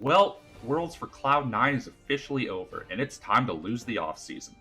Well, Worlds for Cloud9 is officially over, and it's time to lose the offseason.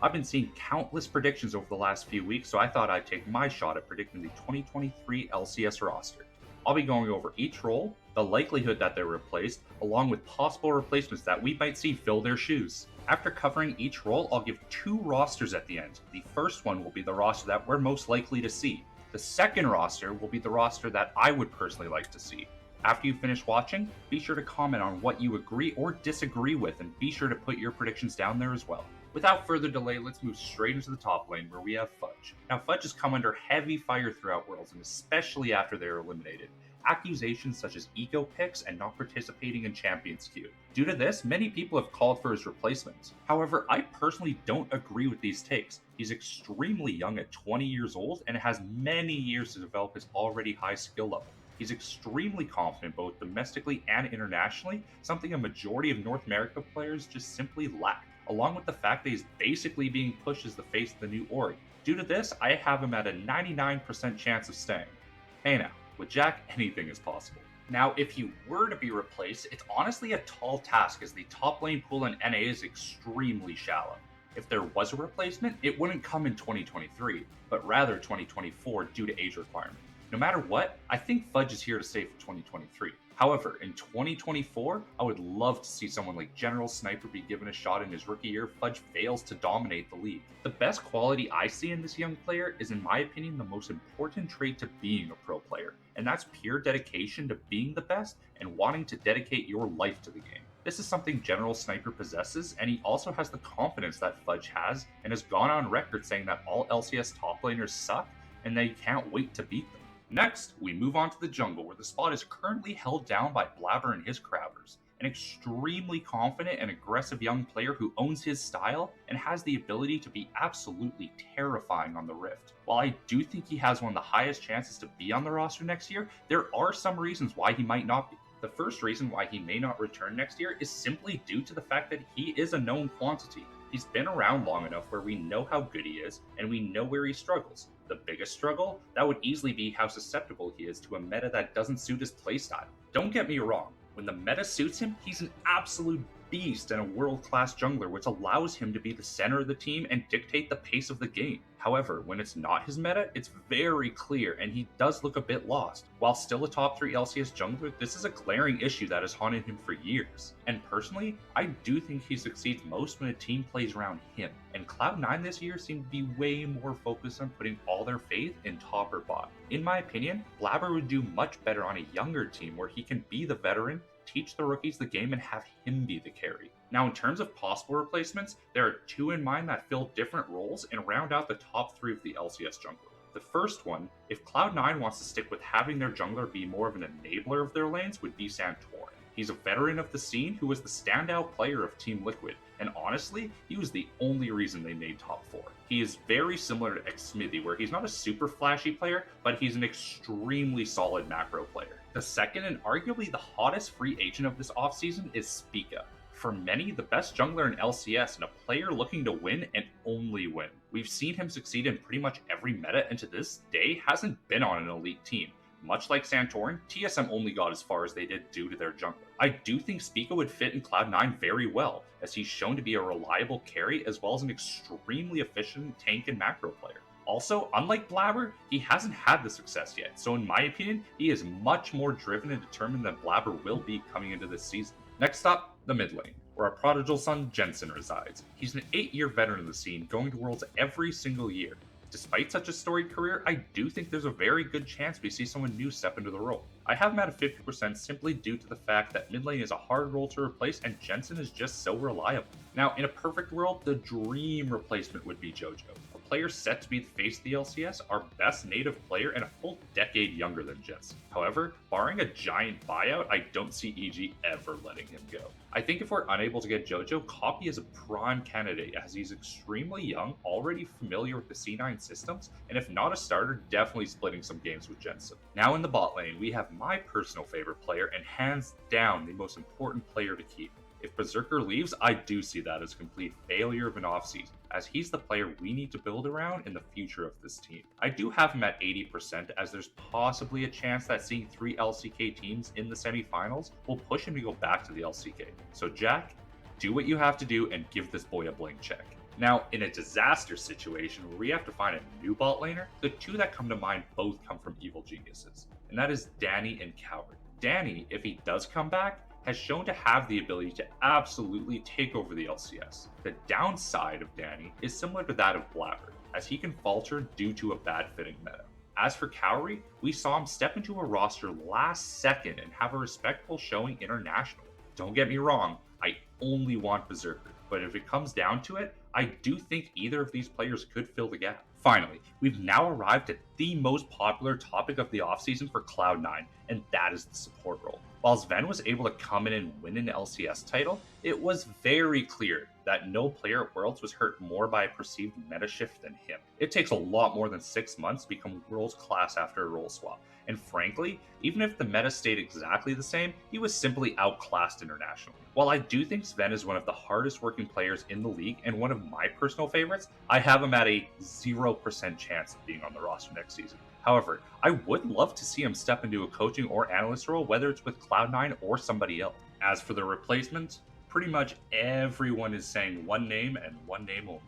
I've been seeing countless predictions over the last few weeks, so I thought I'd take my shot at predicting the 2023 LCS roster. I'll be going over each role, the likelihood that they're replaced, along with possible replacements that we might see fill their shoes. After covering each role, I'll give two rosters at the end. The first one will be the roster that we're most likely to see. The second roster will be the roster that I would personally like to see. After you finish watching, be sure to comment on what you agree or disagree with, and be sure to put your predictions down there as well. Without further delay, let's move straight into the top lane where we have Fudge. Now, Fudge has come under heavy fire throughout Worlds, and especially after they were eliminated. Accusations such as eco picks and not participating in Champions Queue. Due to this, many people have called for his replacement. However, I personally don't agree with these takes. He's extremely young at 20 years old and has many years to develop his already high skill level. He's extremely confident both domestically and internationally, something a majority of North America players just simply lack, along with the fact that he's basically being pushed as the face of the new org. Due to this, I have him at a 99% chance of staying. Hey now, with Jack, anything is possible. Now, if he were to be replaced, it's honestly a tall task as the top lane pool in NA is extremely shallow. If there was a replacement, it wouldn't come in 2023, but rather 2024 due to age requirement. No matter what, I think Fudge is here to stay for 2023. However, in 2024, I would love to see someone like General Sniper be given a shot in his rookie year if Fudge fails to dominate the league. The best quality I see in this young player is, in my opinion, the most important trait to being a pro player, and that's pure dedication to being the best and wanting to dedicate your life to the game. This is something General Sniper possesses, and he also has the confidence that Fudge has, and has gone on record saying that all LCS top laners suck, and they can't wait to beat them. Next, we move on to the jungle, where the spot is currently held down by Blabber and his Crabbers, an extremely confident and aggressive young player who owns his style and has the ability to be absolutely terrifying on the Rift. While I do think he has one of the highest chances to be on the roster next year, there are some reasons why he might not be. The first reason why he may not return next year is simply due to the fact that he is a known quantity. He's been around long enough where we know how good he is, and we know where he struggles. The biggest struggle? That would easily be how susceptible he is to a meta that doesn't suit his playstyle. Don't get me wrong, when the meta suits him, he's an absolute beast and a world-class jungler, which allows him to be the center of the team and dictate the pace of the game. However, when it's not his meta, it's very clear and he does look a bit lost. While still a top 3 LCS jungler, this is a glaring issue that has haunted him for years. And personally, I do think he succeeds most when a team plays around him. And Cloud9 this year seem to be way more focused on putting all their faith in top or bot. In my opinion, Blabber would do much better on a younger team where he can be the veteran, teach the rookies the game, and have him be the carry. Now, in terms of possible replacements, there are two in mind that fill different roles and round out the top 3 of the LCS jungler. The first one, if Cloud9 wants to stick with having their jungler be more of an enabler of their lanes, would be Santorin. He's a veteran of the scene who was the standout player of Team Liquid, and honestly, he was the only reason they made top 4. He is very similar to Xsmithy, where he's not a super flashy player, but he's an extremely solid macro player. The second and arguably the hottest free agent of this offseason is Spica. For many, the best jungler in LCS and a player looking to win and only win. We've seen him succeed in pretty much every meta, and to this day hasn't been on an elite team. Much like Santorin, TSM only got as far as they did due to their jungler. I do think Spica would fit in Cloud9 very well, as he's shown to be a reliable carry as well as an extremely efficient tank and macro player. Also, unlike Blabber, he hasn't had the success yet, so in my opinion, he is much more driven and determined than Blabber will be coming into this season. Next up, the mid lane, where our prodigal son Jensen resides. He's an 8-year veteran of the scene, going to Worlds every single year. Despite such a storied career, I do think there's a very good chance we see someone new step into the role. I have him at a 50% simply due to the fact that mid lane is a hard role to replace and Jensen is just so reliable. Now, in a perfect world, the dream replacement would be JoJo, a player set to be the face of the LCS, our best native player and a full decade younger than Jensen. However, barring a giant buyout, I don't see EG ever letting him go. I think if we're unable to get JoJo, Copy is a prime candidate as he's extremely young, already familiar with the C9 systems, and if not a starter, definitely splitting some games with Jensen. Now in the bot lane, we have my personal favorite player and hands down the most important player to keep. If Berserker leaves, I do see that as a complete failure of an offseason, as he's the player we need to build around in the future of this team. I do have him at 80%, as there's possibly a chance that seeing 3 LCK teams in the semifinals will push him to go back to the LCK. So Jack, do what you have to do and give this boy a blank check. Now, in a disaster situation where we have to find a new bot laner, the two that come to mind both come from evil geniuses, and that is Danny and Coward. Danny, if he does come back, has shown to have the ability to absolutely take over the LCS. The downside of Danny is similar to that of Blabber, as he can falter due to a bad fitting meta. As for Cowrie, we saw him step into a roster last second and have a respectable showing internationally. Don't get me wrong, I only want Berserker, but if it comes down to it, I do think either of these players could fill the gap. Finally, we've now arrived at the most popular topic of the offseason for Cloud9, and that is the support role. While Sven was able to come in and win an LCS title, it was very clear that no player at Worlds was hurt more by a perceived meta shift than him. It takes a lot more than 6 months to become Worlds class after a role swap, and frankly, even if the meta stayed exactly the same, he was simply outclassed internationally. While I do think Sven is one of the hardest working players in the league and one of my personal favorites, I have him at a 0% chance of being on the roster next season. However, I would love to see him step into a coaching or analyst role, whether it's with Cloud9 or somebody else. As for the replacement, pretty much everyone is saying one name and one name only,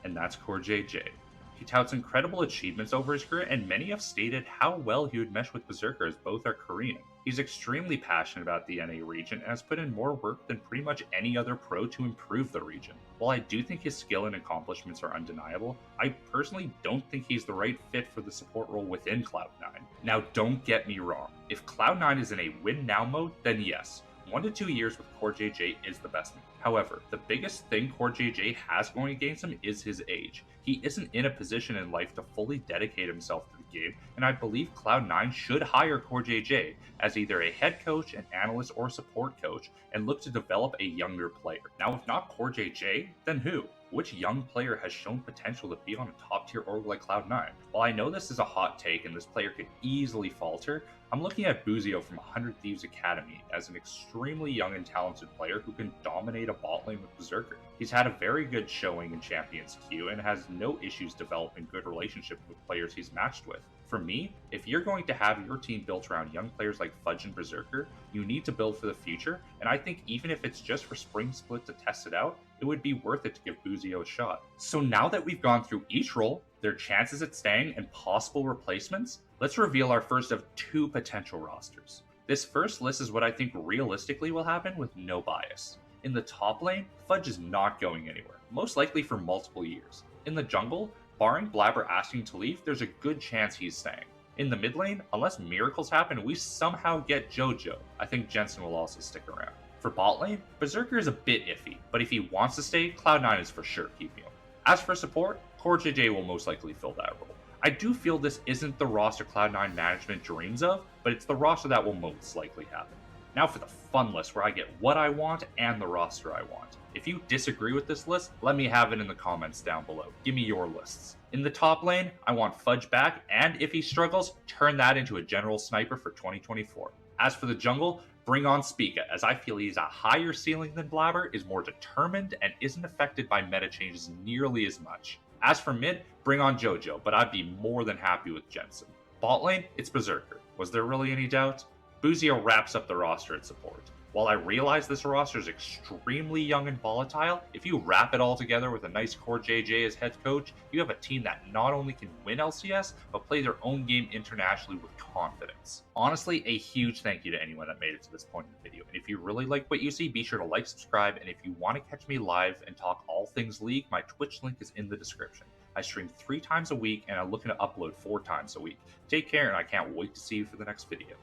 and that's CoreJJ. He touts incredible achievements over his career, and many have stated how well he would mesh with Berserker, as both are Korean. He's extremely passionate about the NA region and has put in more work than pretty much any other pro to improve the region. While I do think his skill and accomplishments are undeniable, I personally don't think he's the right fit for the support role within Cloud9. Now, don't get me wrong, if Cloud9 is in a win now mode, then yes, 1 to 2 years with CoreJJ is the best move. However, the biggest thing CoreJJ has going against him is his age. He isn't in a position in life to fully dedicate himself to the game, and I believe Cloud9 should hire CoreJJ as either a head coach, an analyst, or support coach, and look to develop a younger player. Now, if not CoreJJ, then who? Which young player has shown potential to be on a top-tier org like Cloud9? While I know this is a hot take and this player could easily falter, I'm looking at Buzio from 100 Thieves Academy as an extremely young and talented player who can dominate a bot lane with Berserker. He's had a very good showing in Champions Queue and has no issues developing good relationships with players he's matched with. For me, if you're going to have your team built around young players like Fudge and Berserker, you need to build for the future, and I think even if it's just for Spring Split to test it out, it would be worth it to give Buzio a shot. So now that we've gone through each role, their chances at staying, and possible replacements, let's reveal our first of 2 potential rosters. This first list is what I think realistically will happen with no bias. In the top lane, Fudge is not going anywhere, most likely for multiple years. In the jungle, barring Blabber asking to leave, there's a good chance he's staying. In the mid lane, unless miracles happen and we somehow get JoJo, I think Jensen will also stick around. For bot lane, Berserker is a bit iffy, but if he wants to stay, Cloud9 is for sure keeping him. As for support, CoreJJ will most likely fill that role. I do feel this isn't the roster Cloud9 management dreams of, but it's the roster that will most likely happen. Now for the fun list, where I get what I want and the roster I want. If you disagree with this list, let me have it in the comments down below. Give me your lists. In the top lane, I want Fudge back, and if he struggles, turn that into a general sniper for 2024. As for the jungle, bring on Spica, as I feel he's a higher ceiling than Blabber, is more determined, and isn't affected by meta changes nearly as much. As for mid, bring on JoJo, but I'd be more than happy with Jensen. Bot lane, it's Berserker. Was there really any doubt? Buzio wraps up the roster at support. While I realize this roster is extremely young and volatile, if you wrap it all together with a nice CoreJJ as head coach, you have a team that not only can win LCS, but play their own game internationally with confidence. Honestly, a huge thank you to anyone that made it to this point in the video. And if you really like what you see, be sure to like, subscribe, and if you want to catch me live and talk all things League, my Twitch link is in the description. I stream 3 times a week, and I'm looking to upload 4 times a week. Take care, and I can't wait to see you for the next video.